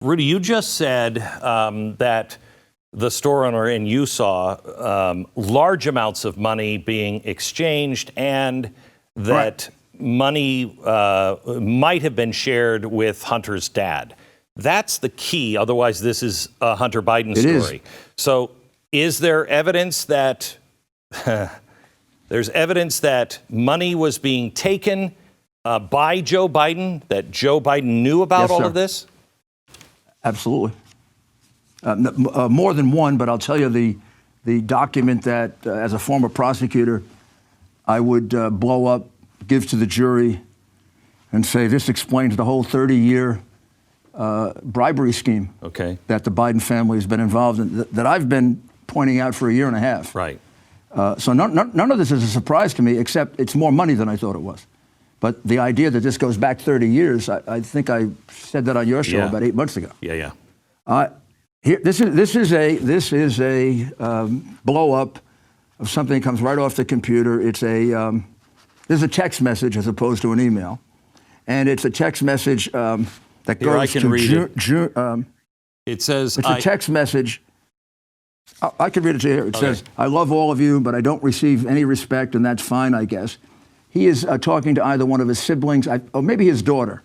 Rudy, you just said that the store owner and you saw large amounts of money being exchanged and that money might have been shared with Hunter's dad. That's the key. Otherwise, this is a Hunter Biden story. So is there evidence that there's evidence that money was being taken by Joe Biden, that Joe Biden knew about all of this? Absolutely. More than one, but I'll tell you the document that, as a former prosecutor, I would blow up, give to the jury, and say this explains the whole 30-year bribery scheme that the Biden family has been involved in, that I've been pointing out for a year and a half. Right. So none of this is a surprise to me, except it's more money than I thought it was. But the idea that this goes back 30 years, I think I said that on your show about 8 months ago. This is a blow up of something that comes right off the computer. It's this is a text message as opposed to an email, and it's a text message that goes to it says it's a text message. I can read it to you here. It says, "I love all of you, but I don't receive any respect, and that's fine, I guess." He is talking to either one of his siblings, or maybe his daughter.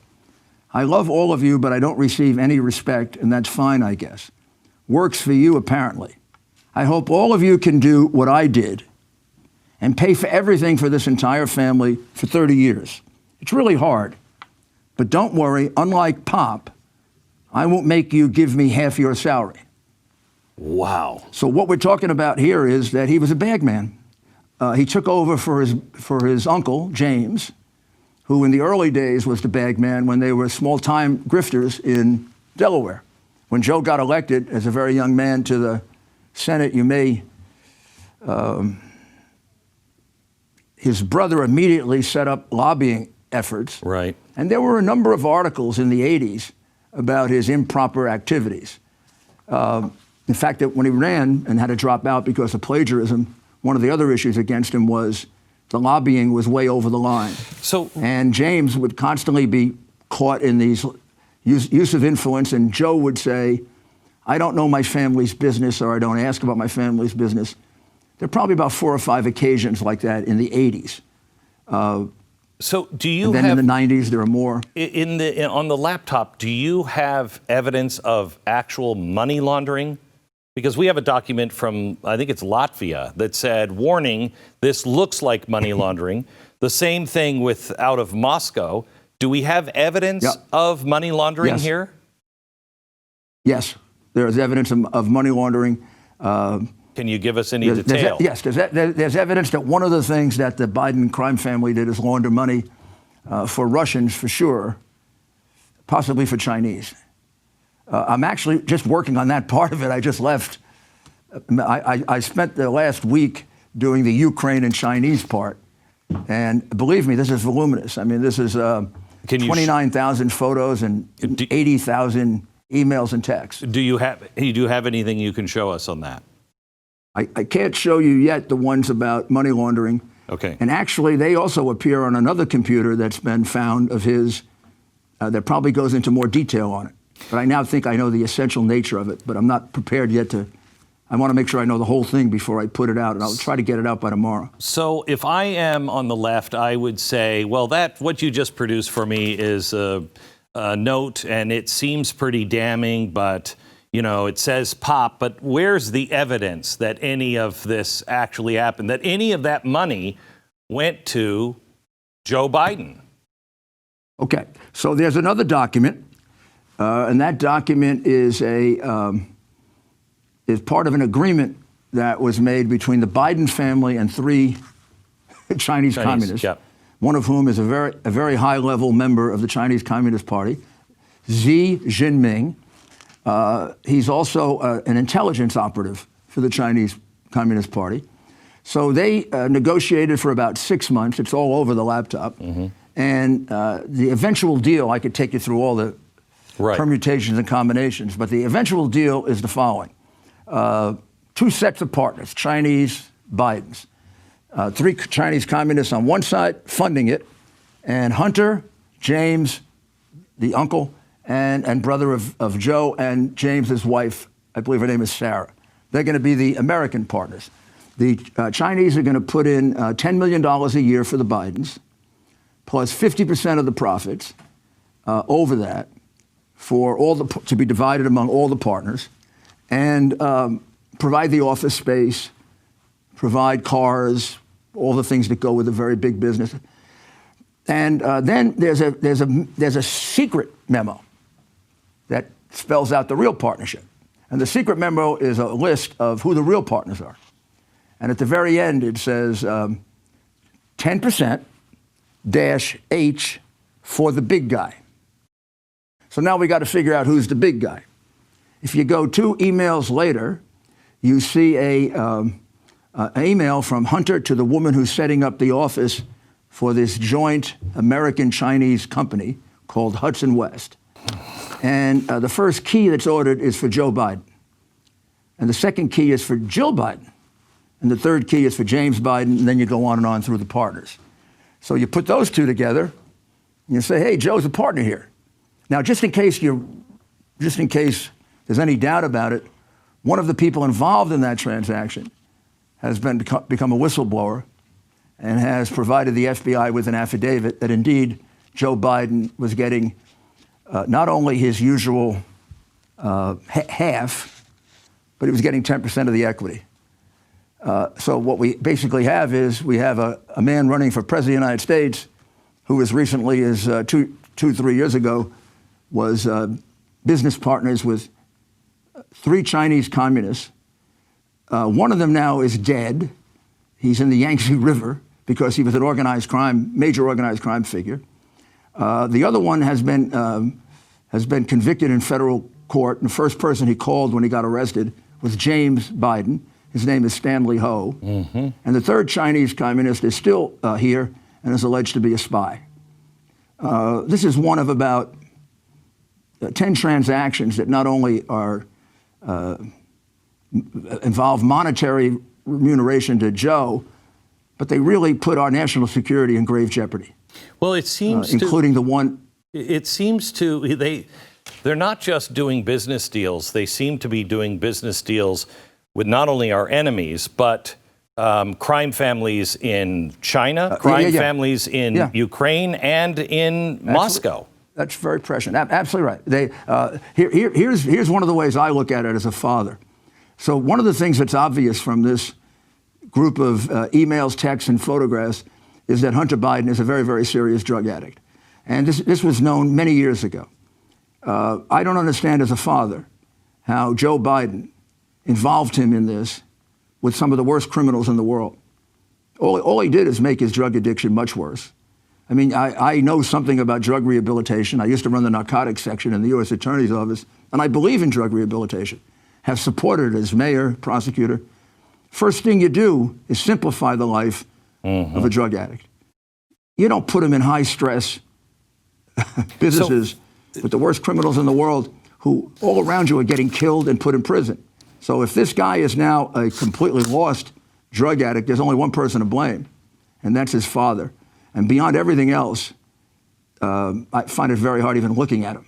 "I love all of you, but I don't receive any respect, and that's fine, I guess. Works for you, apparently. I hope all of you can do what I did and pay for everything for this entire family for 30 years. It's really hard. But don't worry, unlike Pop, I won't make you give me half your salary." Wow. So what we're talking about here is that he was a bagman. He took over for his uncle, James, who in the early days was the bagman when they were small-time grifters in Delaware. When Joe got elected as a very young man to the Senate, his brother immediately set up lobbying efforts. Right. And there were a number of articles in the 80s about his improper activities. In fact, that when he ran and had to drop out because of plagiarism, one of the other issues against him was the lobbying was way over the line. And James would constantly be caught in these use of influence, and Joe would say, "I don't know my family's business," or "I don't ask about my family's business." There are probably about 4 or 5 occasions like that in the 80s. So do you and then in the 90s, there are more. On the laptop, do you have evidence of actual money laundering? Because we have a document from, I think it's Latvia, that said, warning, this looks like money laundering. The same thing out of Moscow. Do we have evidence of money laundering here? Yes, there is evidence of money laundering. Can you give us any detail? Yes, there's evidence that one of the things that the Biden crime family did is launder money for Russians, for sure, possibly for Chinese. I'm actually just working on that part of it. I just left. I spent the last week doing the Ukraine and Chinese part. And believe me, this is voluminous. I mean, this is 29,000 photos and 80,000 emails and texts. Do you have anything you can show us on that? I can't show you yet the ones about money laundering. Okay. And actually, they also appear on another computer that's been found of his that probably goes into more detail on it. But I now think I know the essential nature of it, but I'm not prepared yet to. I want to make sure I know the whole thing before I put it out, and I'll try to get it out by tomorrow. So if I am on the left, I would say, well, what you just produced for me is a note, and it seems pretty damning, but, you know, it says Pop, but where's the evidence that any of this actually happened, that any of that money went to Joe Biden? Okay, so there's another document. And that document is part of an agreement that was made between the Biden family and 3 Chinese communists, one of whom is a very high-level member of the Chinese Communist Party, Xi Jinping. He's also an intelligence operative for the Chinese Communist Party. So they negotiated for about 6 months. It's all over the laptop. And the eventual deal, I could take you through all the permutations and combinations, but the eventual deal is the following. 2 sets of partners, Chinese, Bidens. 3 Chinese communists on one side funding it, and Hunter, James, the uncle, and brother of Joe and James's wife. I believe her name is Sarah. They're going to be the American partners. The Chinese are going to put in $10 million a year for the Bidens, plus 50% of the profits over that for to be divided among all the partners, and provide the office space, provide cars, all the things that go with a very big business. And then there's a secret memo that spells out the real partnership. And the secret memo is a list of who the real partners are. And at the very end, it says 10% -H for the big guy. So now we got to figure out who's the big guy. If you go 2 emails later, you see an email from Hunter to the woman who's setting up the office for this joint American-Chinese company called Hudson West. And the first key that's ordered is for Joe Biden. And the second key is for Jill Biden. And the third key is for James Biden, and then you go on and on through the partners. So you put those two together, and you say, hey, Joe's a partner here. Now, just in case there's any doubt about it, one of the people involved in that transaction has become a whistleblower and has provided the FBI with an affidavit that indeed Joe Biden was getting not only his usual half, but he was getting 10% of the equity. So what we basically have is we have a man running for president of the United States who as recently as 3 years ago was business partners with 3 Chinese communists. One of them now is dead. He's in the Yangtze River because he was an major organized crime figure. The other one has been convicted in federal court, and the first person he called when he got arrested was James Biden. His name is Stanley Ho. Mm-hmm. And the third Chinese communist is still here and is alleged to be a spy. This is one of about 10 transactions that not only are involve monetary remuneration to Joe, but they really put our national security in grave jeopardy. Well, it seems including the one. It seems they're not just doing business deals. They seem to be doing business deals with not only our enemies, but crime families in China, families in Ukraine, and in Moscow. That's very prescient. Absolutely right. Here's one of the ways I look at it as a father. So one of the things that's obvious from this group of emails, texts, and photographs is that Hunter Biden is a very, very serious drug addict. And this was known many years ago. I don't understand as a father how Joe Biden involved him in this with some of the worst criminals in the world. All he did is make his drug addiction much worse. I mean, I know something about drug rehabilitation. I used to run the narcotics section in the U.S. Attorney's Office, and I believe in drug rehabilitation, have supported it as mayor, prosecutor. First thing you do is simplify the life of a drug addict. You don't put him in high-stress businesses with the worst criminals in the world who all around you are getting killed and put in prison. So if this guy is now a completely lost drug addict, there's only one person to blame, and that's his father. And beyond everything else, I find it very hard even looking at him.